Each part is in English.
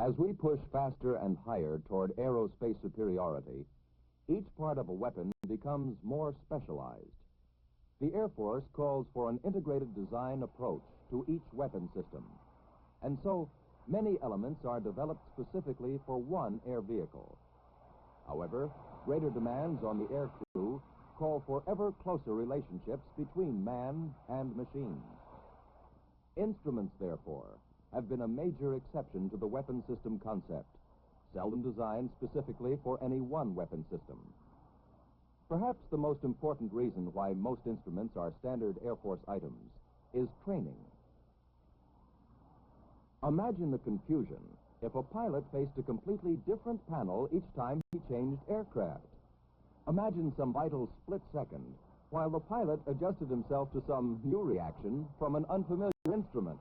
As we push faster and higher toward aerospace superiority, each part of a weapon becomes more specialized. The Air Force calls for an integrated design approach to each weapon system, and so many elements are developed specifically for one air vehicle. However, greater demands on the air crew call for ever closer relationships between man and machine. Instruments, therefore, have been a major exception to the weapon system concept, seldom designed specifically for any one weapon system. Perhaps the most important reason why most instruments are standard Air Force items is training. Imagine the confusion if a pilot faced a completely different panel each time he changed aircraft. Imagine some vital split second while the pilot adjusted himself to some new reaction from an unfamiliar instrument.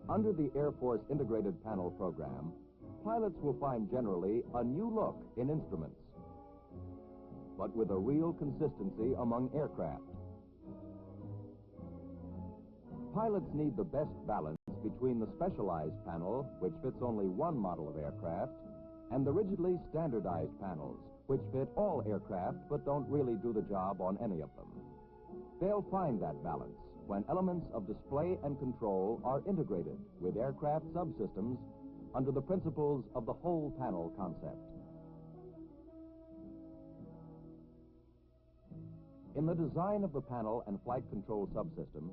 Under the Air Force Integrated Panel Program, pilots will find generally a new look in instruments, but with a real consistency among aircraft. Pilots need the best balance between the specialized panel, which fits only one model of aircraft, and the rigidly standardized panels, which fit all aircraft but don't really do the job on any of them. They'll find that balance when elements of display and control are integrated with aircraft subsystems under the principles of the whole panel concept. In the design of the panel and flight control subsystem,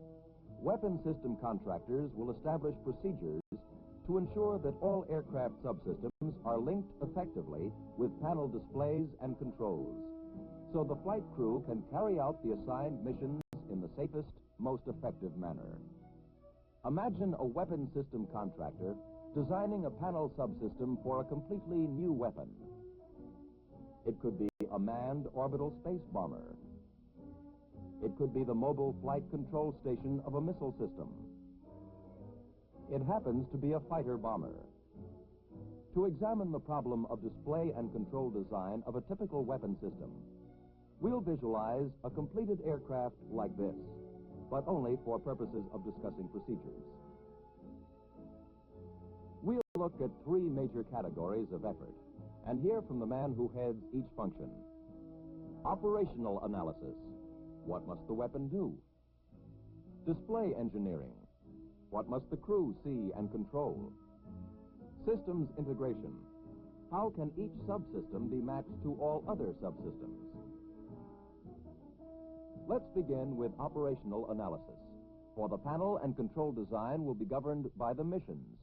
weapon system contractors will establish procedures to ensure that all aircraft subsystems are linked effectively with panel displays and controls, so the flight crew can carry out the assigned missions in the safest, most effective manner. Imagine a weapon system contractor designing a panel subsystem for a completely new weapon. It could be a manned orbital space bomber. It could be the mobile flight control station of a missile system. It happens to be a fighter bomber. To examine the problem of display and control design of a typical weapon system, we'll visualize a completed aircraft like this, but only for purposes of discussing procedures. We'll look at three major categories of effort and hear from the man who heads each function. Operational analysis. What must the weapon do? Display engineering. What must the crew see and control? Systems integration. How can each subsystem be matched to all other subsystems? Let's begin with operational analysis. For the panel and control design will be governed by the missions,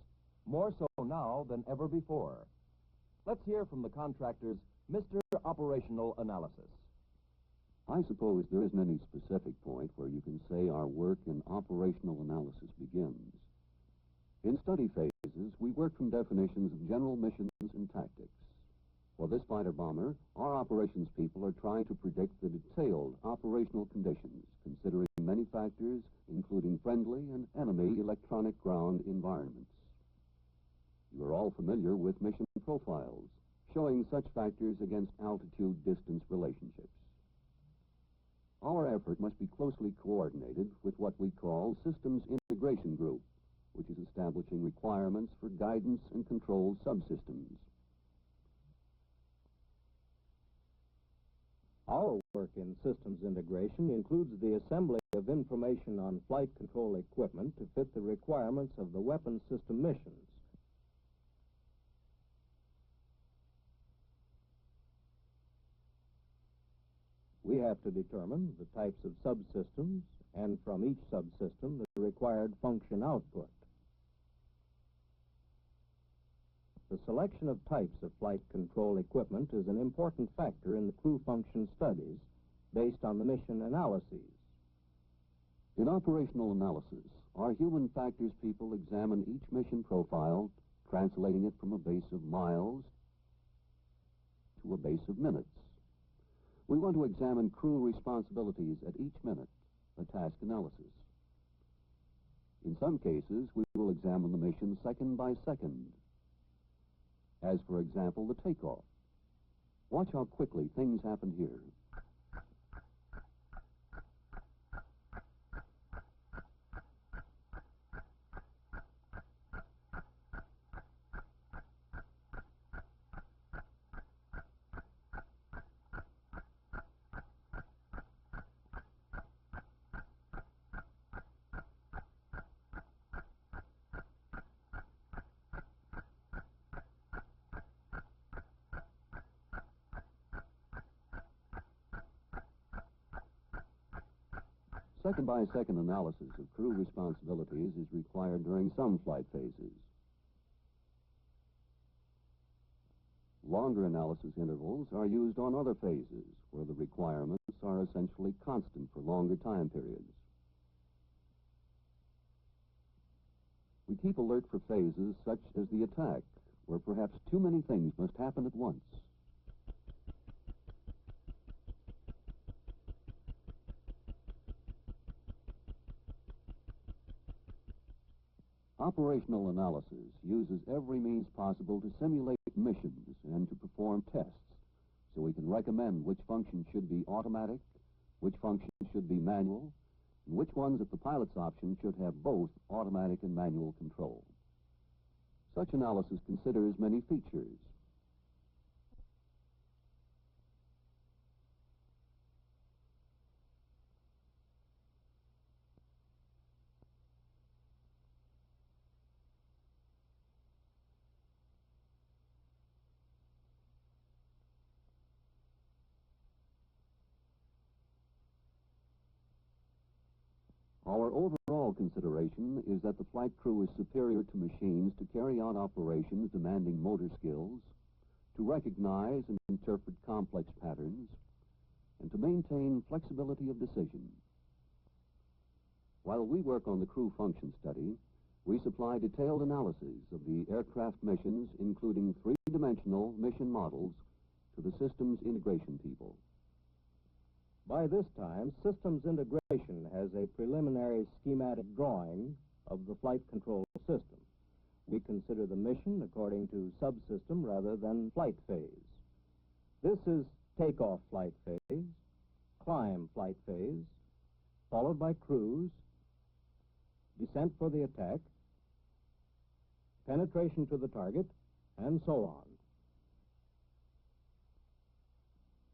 more so now than ever before. Let's hear from the contractor's Mr. Operational Analysis. I suppose there isn't any specific point where you can say our work in operational analysis begins. In study phases, we work from definitions of general missions and tactics. For this fighter bomber, our operations people are trying to predict the detailed operational conditions, considering many factors, including friendly and enemy electronic ground environments. You are all familiar with mission profiles, showing such factors against altitude-distance relationships. Our effort must be closely coordinated with what we call Systems Integration Group, which is establishing requirements for guidance and control subsystems. Our work in systems integration includes the assembly of information on flight control equipment to fit the requirements of the weapon system missions. We have to determine the types of subsystems and from each subsystem the required function output. The selection of types of flight control equipment is an important factor in the crew function studies based on the mission analyses. In operational analysis, our human factors people examine each mission profile, translating it from a base of miles to a base of minutes. We want to examine crew responsibilities at each minute, a task analysis. In some cases, we will examine the mission second by second, as, for example, the takeoff. Watch how quickly things happen here. Second-by-second analysis of crew responsibilities is required during some flight phases. Longer analysis intervals are used on other phases, where the requirements are essentially constant for longer time periods. We keep alert for phases such as the attack, where perhaps too many things must happen at once. Operational analysis uses every means possible to simulate missions and to perform tests, so we can recommend which function should be automatic, which function should be manual, and which ones at the pilot's option should have both automatic and manual control. Such analysis considers many features. Our overall consideration is that the flight crew is superior to machines to carry out operations demanding motor skills, to recognize and interpret complex patterns, and to maintain flexibility of decision. While we work on the crew function study, we supply detailed analyses of the aircraft missions, including three-dimensional mission models, to the systems integration people. By this time, systems integration has a preliminary schematic drawing of the flight control system. We consider the mission according to subsystem rather than flight phase. This is takeoff flight phase, climb flight phase, followed by cruise, descent for the attack, penetration to the target, and so on.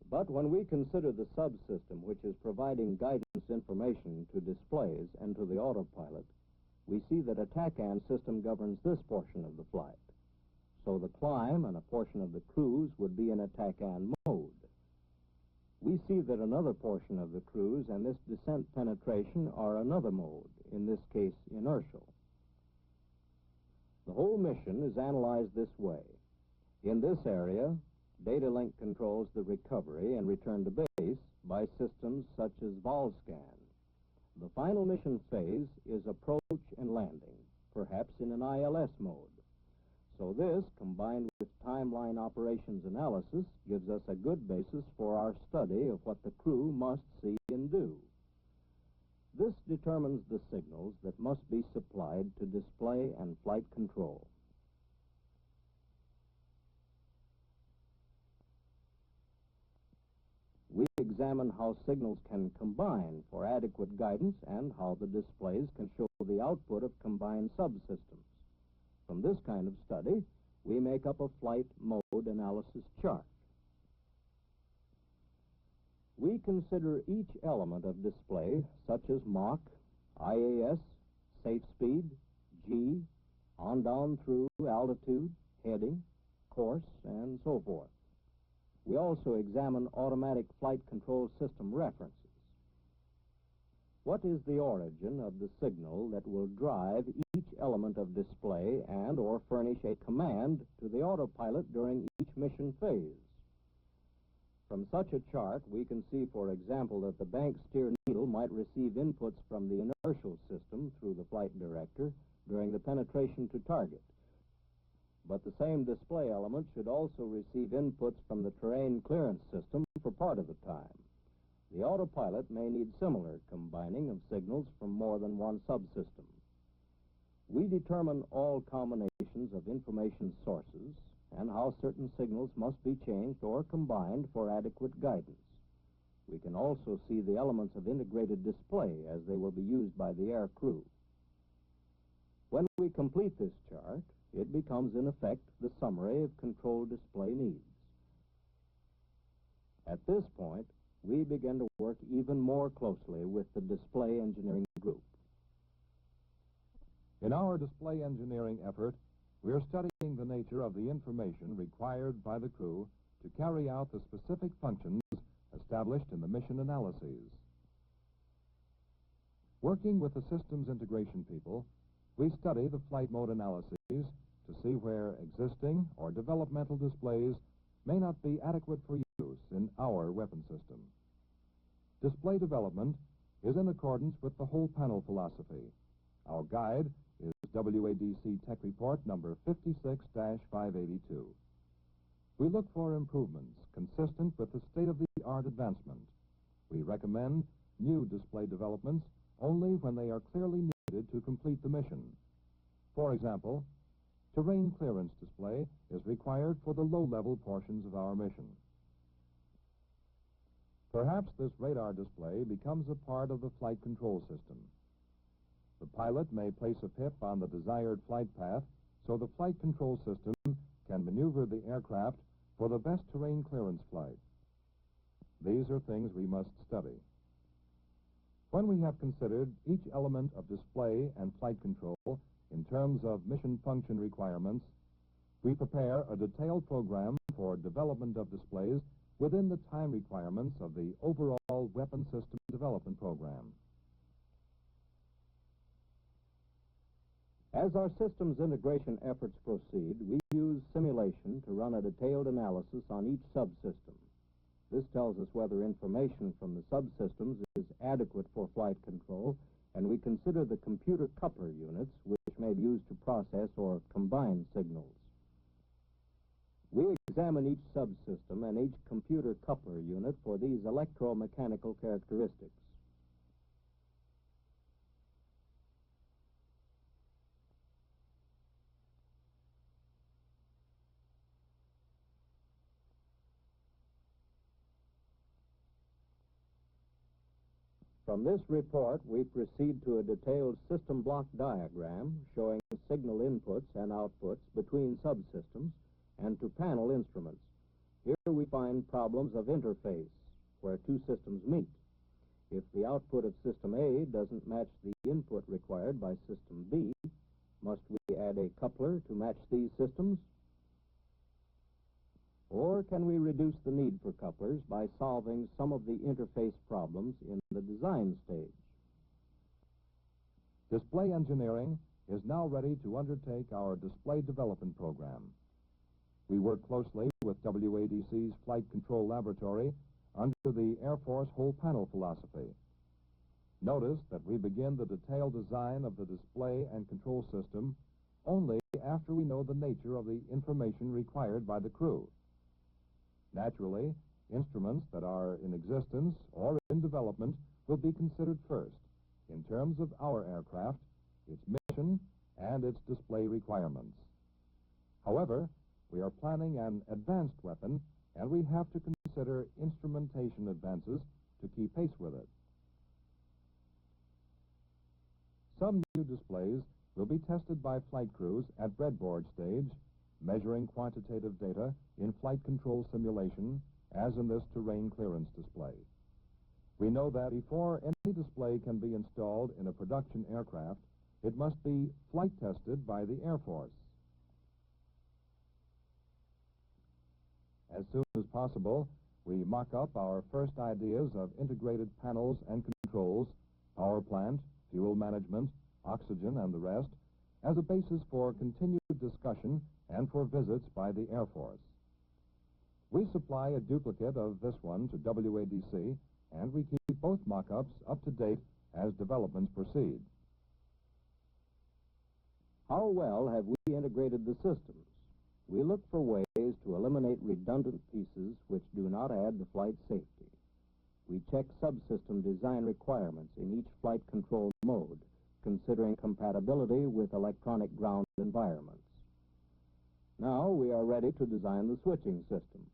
But when we consider the subsystem, which is providing guidance information to displays and to the autopilot, we see that a TACAN system governs this portion of the flight. So the climb and a portion of the cruise would be in a TACAN mode. We see that another portion of the cruise and this descent penetration are another mode, in this case inertial. The whole mission is analyzed this way. In this area, data link controls the recovery and return to base by systems such as VolScan. The final mission phase is approach and landing, perhaps in an ILS mode. So this, combined with timeline operations analysis, gives us a good basis for our study of what the crew must see and do. This determines the signals that must be supplied to display and flight control. We examine how signals can combine for adequate guidance and how the displays can show the output of combined subsystems. From this kind of study, we make up a flight mode analysis chart. We consider each element of display, such as Mach, IAS, safe speed, G, on down through, altitude, heading, course, and so forth. We also examine automatic flight control system references. What is the origin of the signal that will drive each element of display and or furnish a command to the autopilot during each mission phase? From such a chart, we can see, for example, that the bank steer needle might receive inputs from the inertial system through the flight director during the penetration to target. But the same display element should also receive inputs from the terrain clearance system for part of the time. The autopilot may need similar combining of signals from more than one subsystem. We determine all combinations of information sources and how certain signals must be changed or combined for adequate guidance. We can also see the elements of integrated display as they will be used by the air crew. When we complete this chart, it becomes, in effect, the summary of control display needs. At this point, we begin to work even more closely with the display engineering group. In our display engineering effort, we are studying the nature of the information required by the crew to carry out the specific functions established in the mission analyses. Working with the systems integration people, we study the flight mode analyses to see where existing or developmental displays may not be adequate for use in our weapon system. Display development is in accordance with the whole panel philosophy. Our guide is WADC Tech Report number 56-582. We look for improvements consistent with the state-of-the-art advancement. We recommend new display developments only when they are clearly needed to complete the mission. For example, terrain clearance display is required for the low-level portions of our mission. Perhaps this radar display becomes a part of the flight control system. The pilot may place a pip on the desired flight path so the flight control system can maneuver the aircraft for the best terrain clearance flight. These are things we must study. When we have considered each element of display and flight control in terms of mission function requirements, we prepare a detailed program for development of displays within the time requirements of the overall weapon system development program. As our systems integration efforts proceed, we use simulation to run a detailed analysis on each subsystem. This tells us whether information from the subsystems is adequate for flight control, and we consider the computer coupler units, which may be used to process or combine signals. We examine each subsystem and each computer coupler unit for these electromechanical characteristics. From this report, we proceed to a detailed system block diagram showing signal inputs and outputs between subsystems and to panel instruments. Here we find problems of interface, where two systems meet. If the output of System A doesn't match the input required by System B, must we add a coupler to match these systems? Or can we reduce the need for couplers by solving some of the interface problems in the design stage? Display engineering is now ready to undertake our display development program. We work closely with WADC's Flight Control Laboratory under the Air Force whole panel philosophy. Notice that we begin the detailed design of the display and control system only after we know the nature of the information required by the crew. Naturally, instruments that are in existence or in development will be considered first in terms of our aircraft, its mission, and its display requirements. However, we are planning an advanced weapon, and we have to consider instrumentation advances to keep pace with it. Some new displays will be tested by flight crews at breadboard stage, measuring quantitative data in flight control simulation, as in this terrain clearance display. We know that before any display can be installed in a production aircraft, it must be flight tested by the Air Force. As soon as possible, we mock up our first ideas of integrated panels and controls, power plant, fuel management, oxygen, and the rest, as a basis for continued discussion and for visits by the Air Force. We supply a duplicate of this one to WADC, and we keep both mock-ups up to date as developments proceed. How well have we integrated the systems? We look for ways to eliminate redundant pieces which do not add to flight safety. We check subsystem design requirements in each flight control mode, considering compatibility with electronic ground environments. Now we are ready to design the switching system.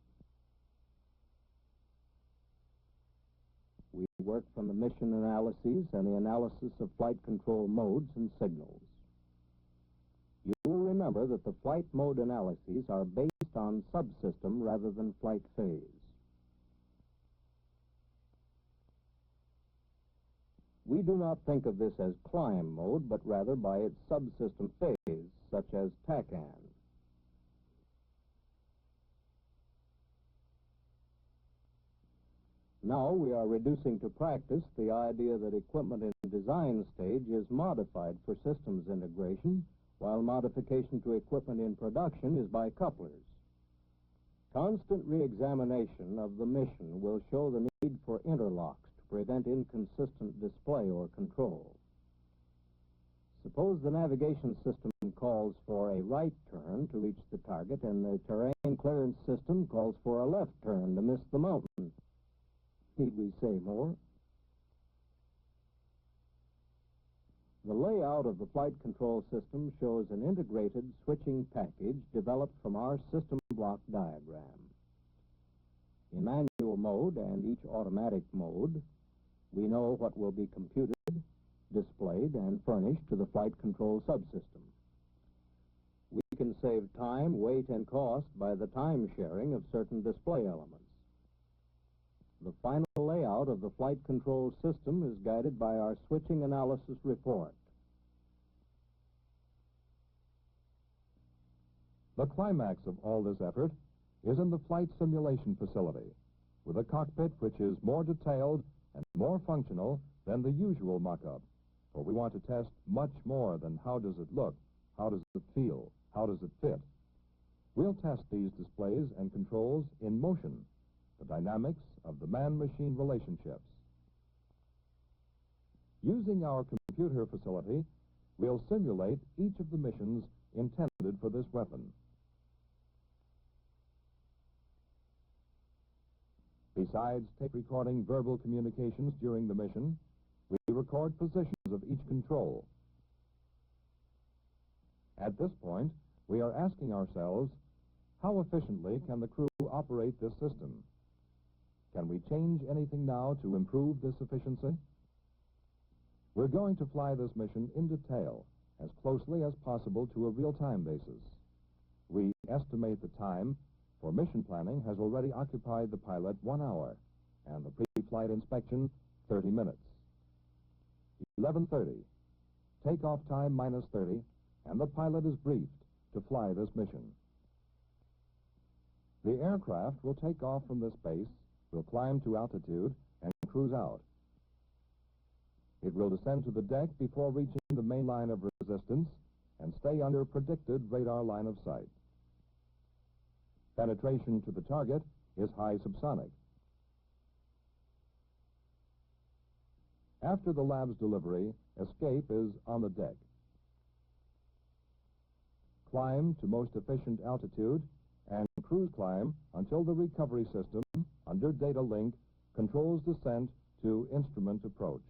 We work from the mission analyses and the analysis of flight control modes and signals. You will remember that the flight mode analyses are based on subsystem rather than flight phase. We do not think of this as climb mode, but rather by its subsystem phase, such as TACAN. Now we are reducing to practice the idea that equipment in the design stage is modified for systems integration, while modification to equipment in production is by couplers. Constant re-examination of the mission will show the need for interlocks to prevent inconsistent display or control. Suppose the navigation system calls for a right turn to reach the target and the terrain clearance system calls for a left turn to miss the mountain. Need we say more? The layout of the flight control system shows an integrated switching package developed from our system block diagram. In manual mode and each automatic mode, we know what will be computed, displayed, and furnished to the flight control subsystem. We can save time, weight, and cost by the time sharing of certain display elements. The final layout of the flight control system is guided by our switching analysis report. The climax of all this effort is in the flight simulation facility, with a cockpit which is more detailed and more functional than the usual mock-up, for we want to test much more than how does it look, how does it feel, how does it fit. We'll test these displays and controls in motion, the dynamics of the man-machine relationships. Using our computer facility, we'll simulate each of the missions intended for this weapon. Besides tape-recording verbal communications during the mission, we record positions of each control. At this point, we are asking ourselves, how efficiently can the crew operate this system? Can we change anything now to improve this efficiency? We're going to fly this mission in detail, as closely as possible to a real-time basis. We estimate the time for mission planning has already occupied the pilot 1 hour, and the pre-flight inspection 30 minutes. 11:30, takeoff time minus 30, and the pilot is briefed to fly this mission. The aircraft will take off from this base, will climb to altitude, and cruise out. It will descend to the deck before reaching the main line of resistance and stay under predicted radar line of sight. Penetration to the target is high subsonic. After the lab's delivery, escape is on the deck. Climb to most efficient altitude and cruise climb until the recovery system, under data link, controls descent to instrument approach.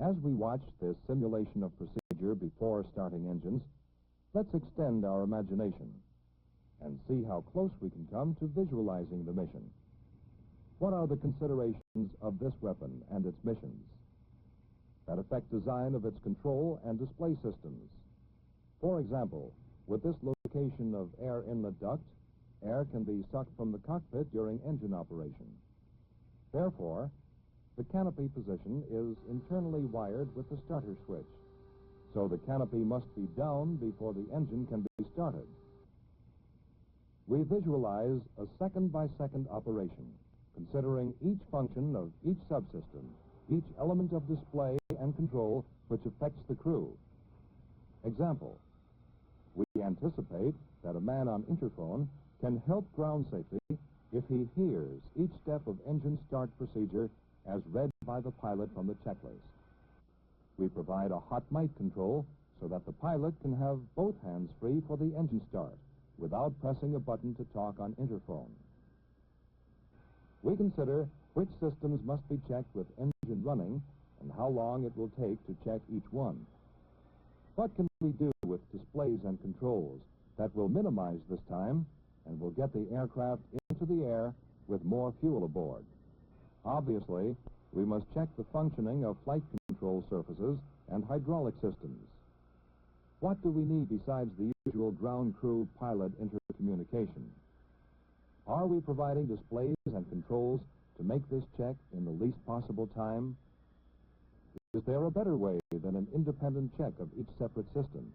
As we watch this simulation of procedure before starting engines, let's extend our imagination and see how close we can come to visualizing the mission. What are the considerations of this weapon and its missions that affect design of its control and display systems? For example, with this location of air inlet duct, air can be sucked from the cockpit during engine operation. Therefore, the canopy position is internally wired with the starter switch, so the canopy must be down before the engine can be started. We visualize a second-by-second operation, considering each function of each subsystem, each element of display and control which affects the crew. Example, we anticipate that a man on interphone can help ground safety if he hears each step of engine start procedure as read by the pilot from the checklist. We provide a hot mic control so that the pilot can have both hands free for the engine start without pressing a button to talk on interphone. We consider which systems must be checked with engine running and how long it will take to check each one. What can we do with displays and controls that will minimize this time and will get the aircraft into the air with more fuel aboard? Obviously, we must check the functioning of flight control surfaces and hydraulic systems. What do we need besides the usual ground crew pilot intercommunication? Are we providing displays and controls to make this check in the least possible time? Is there a better way than an independent check of each separate system?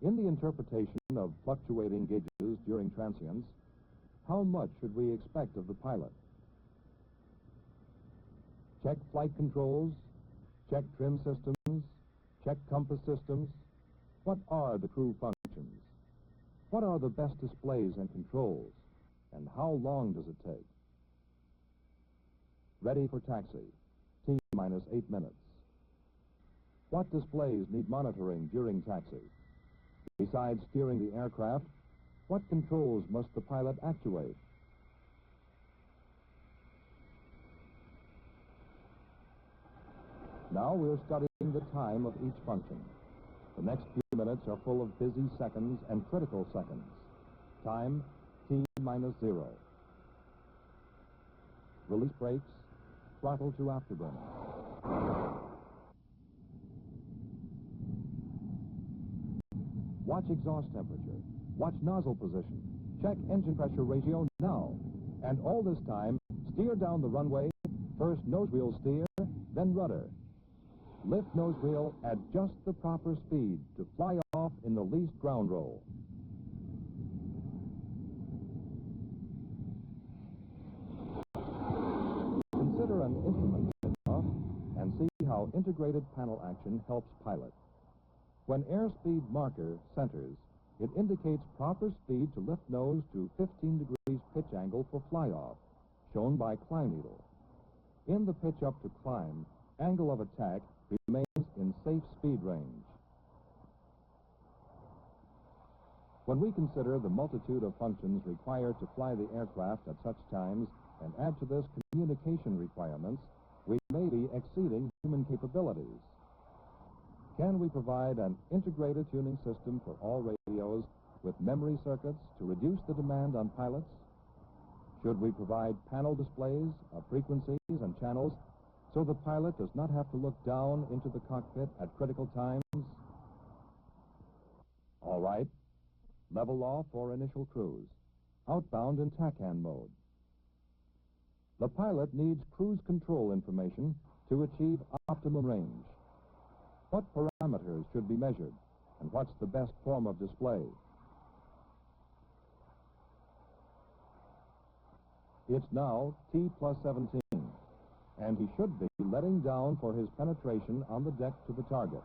In the interpretation of fluctuating gauges during transients, how much should we expect of the pilot? Check flight controls, check trim systems, check compass systems. What are the crew functions? What are the best displays and controls? And how long does it take? Ready for taxi. T-minus 8 minutes. What displays need monitoring during taxi? Besides steering the aircraft, what controls must the pilot actuate? Now we're studying the time of each function. The next few minutes are full of busy seconds and critical seconds. Time, T-minus 0. Release brakes, throttle to afterburner. Watch exhaust temperature. Watch nozzle position. Check engine pressure ratio now. And all this time, steer down the runway, first nose wheel steer, then rudder. Lift nose wheel at just the proper speed to fly off in the least ground roll. Consider an instrument off and see how integrated panel action helps pilot. When airspeed marker centers, it indicates proper speed to lift nose to 15 degrees pitch angle for fly-off, shown by climb needle. In the pitch up to climb, angle of attack remains in safe speed range. When we consider the multitude of functions required to fly the aircraft at such times and add to this communication requirements, we may be exceeding human capabilities. Can we provide an integrated tuning system for all radios with memory circuits to reduce the demand on pilots? Should we provide panel displays of frequencies and channels so the pilot does not have to look down into the cockpit at critical times? All right. Level off for initial cruise. Outbound in TACAN mode. The pilot needs cruise control information to achieve optimum range. What parameters should be measured, and what's the best form of display? It's now T+17, and he should be letting down for his penetration on the deck to the target.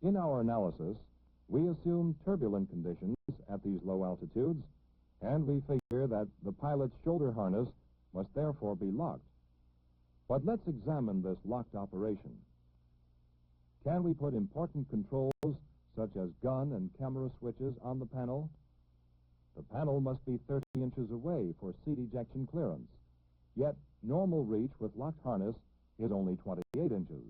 In our analysis, we assume turbulent conditions at these low altitudes, and we figure that the pilot's shoulder harness must therefore be locked. But let's examine this locked operation. Can we put important controls such as gun and camera switches on the panel? The panel must be 30 inches away for seat ejection clearance, yet normal reach with locked harness is only 28 inches.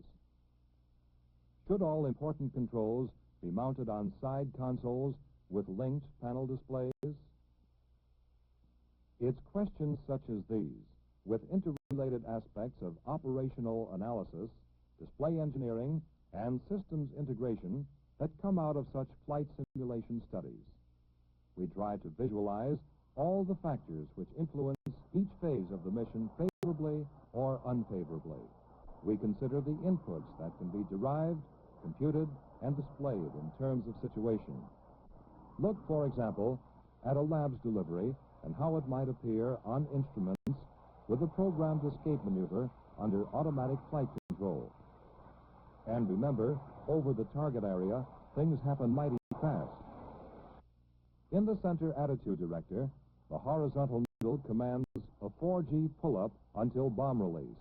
Should all important controls be mounted on side consoles with linked panel displays? It's questions such as these, with interrelated aspects of operational analysis, display engineering, and systems integration that come out of such flight simulation studies. We try to visualize all the factors which influence each phase of the mission favorably or unfavorably. We consider the inputs that can be derived, computed, and displayed in terms of situation. Look, for example, at a lab's delivery and how it might appear on instruments with a programmed escape maneuver under automatic flight control. And remember, over the target area, things happen mighty fast. In the center attitude director, the horizontal needle commands a 4G pull-up until bomb release.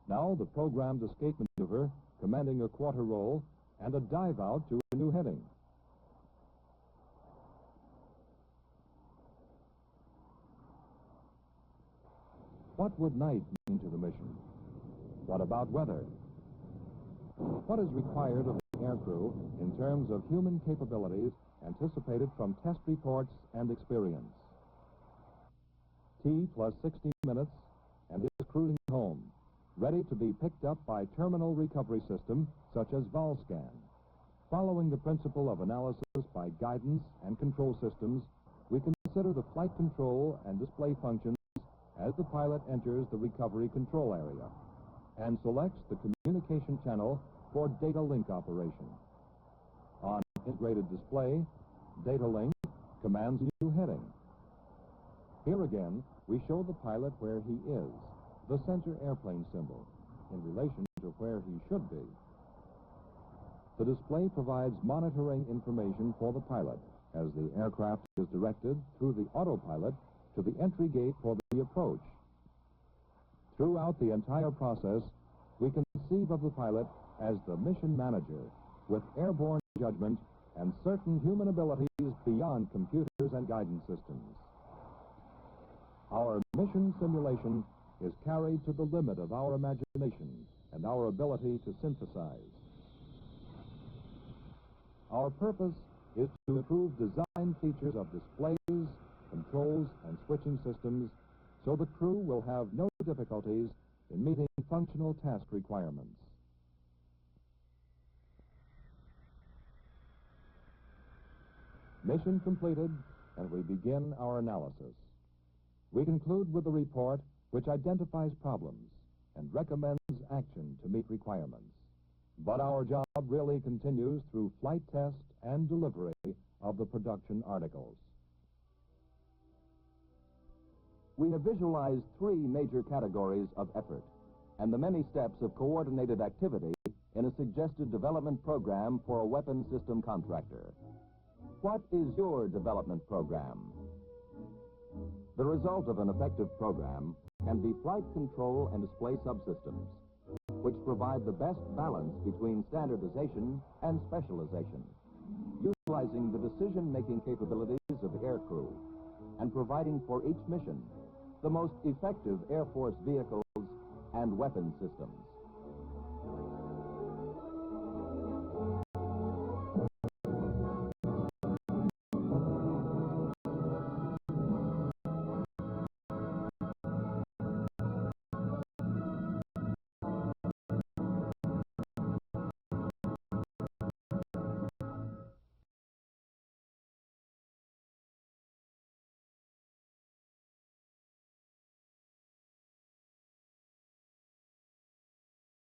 Now the programmed escape maneuver commanding a quarter roll and a dive out to a new heading. What would night mean to the mission? What about weather? What is required of the aircrew in terms of human capabilities anticipated from test reports and experience? T+60 minutes, and is cruising home, ready to be picked up by terminal recovery system such as VolScan. Following the principle of analysis by guidance and control systems, we consider the flight control and display functions as the pilot enters the recovery control area and selects the communication channel for data link operation. integrated display, data link, commands new heading. Here again, we show the pilot where he is, the center airplane symbol, in relation to where he should be. The display provides monitoring information for the pilot as the aircraft is directed through the autopilot to the entry gate for the approach. Throughout the entire process, we conceive of the pilot as the mission manager with airborne judgment and certain human abilities beyond computers and guidance systems. Our mission simulation is carried to the limit of our imagination and our ability to synthesize. Our purpose is to improve design features of displays, controls, and switching systems so the crew will have no difficulties in meeting functional task requirements. Mission completed, and we begin our analysis. We conclude with a report which identifies problems and recommends action to meet requirements. But our job really continues through flight test and delivery of the production articles. We have visualized three major categories of effort and the many steps of coordinated activity in a suggested development program for a weapon system contractor. What is your development program? The result of an effective program can be flight control and display subsystems, which provide the best balance between standardization and specialization, utilizing the decision-making capabilities of the aircrew and providing for each mission the most effective Air Force vehicles and weapon systems.